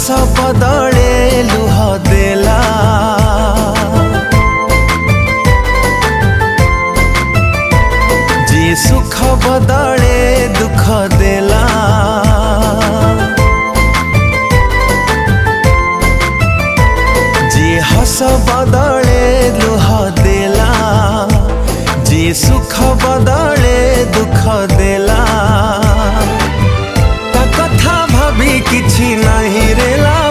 हस बदले लुह देला, जी सुख बदले दुख देला, जी हस बदले लुह देला, जी सुख बदले दुख देला। ता कथा भाभी किछि नहीं रे लाभ,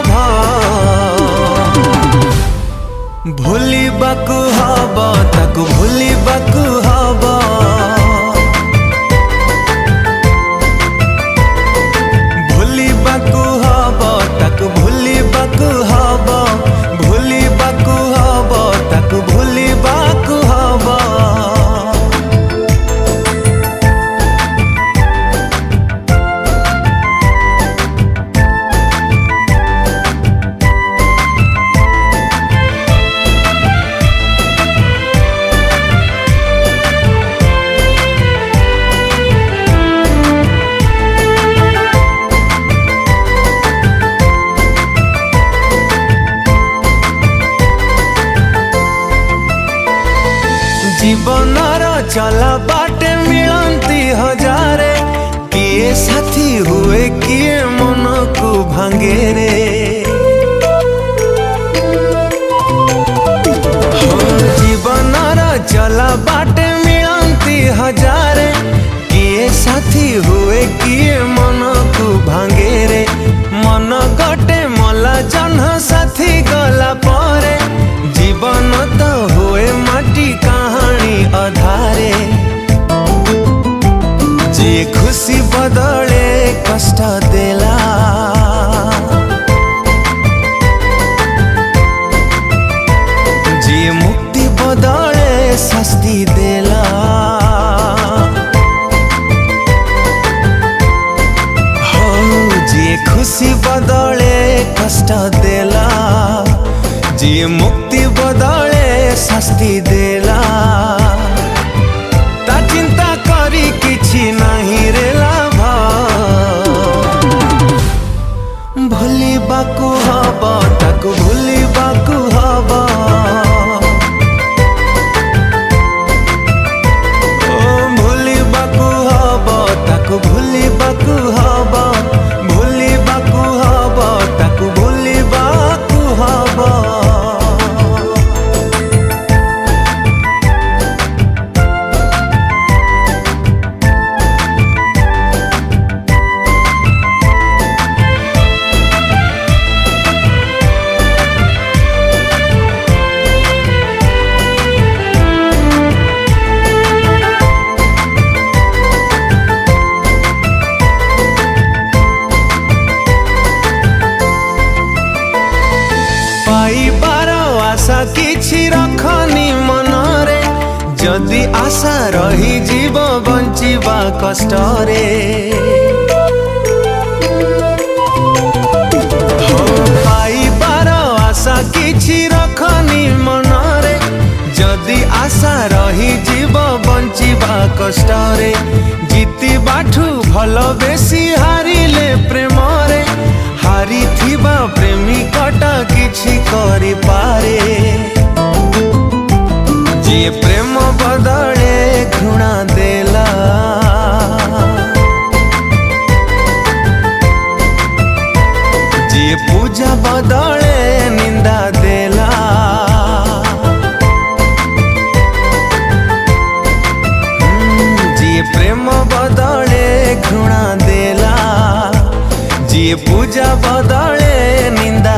भूलिबाकु हब ताकु भूलिबाकु हब, भूलिबाकु हब ताकु भूलिबाकु हब, भूलिबाकु हब ताकु भूलिबाकु हब। जीवनर चला बाटे मिलंती हजारे, किए साथी हुए किए मन को भांगे रे। जीवनर चला बाटे मिलंती हजारे, किए साथी हुए किए मन को भांगे रे। मन गटे मला जन्ह साथी गला परे, जीवन तो हुए माटी कहानी अधारे। जे खुशी बदले कष्ट देला, जे मुक्ति बदले शास्ति देला, हो जे खुशी बदले कष्ट देला, जे मुक्ति बदले शास्ति देला। ता चिंता करी किछि नहीं रे लाभ, भूलिबाकु हब ताकु भूलिबाकु हब, ओ भूलिबाकु हब ताकु भूलिबाकु हब, भूलिबाकु हब ताकु भूलिबाकु हब। पाइबार आशा किछि रखनी मनरे, जदि आशा रही जीव बंचिबा कष्टरे। पाइबार आशा किछि रखनी मनरे, जदि आशा रही जीव बंचिबा कष्टरे। जीति बाठू भल बेसी हारिले प्रेमरे, हारी थिबा प्रेमी कटा किछि करि पारे। जे प्रेम बदले घृणा देला, जे पूजा बदले निंदा देला, जे प्रेम बदले घृणा देला, जे पूजा बदले निंदा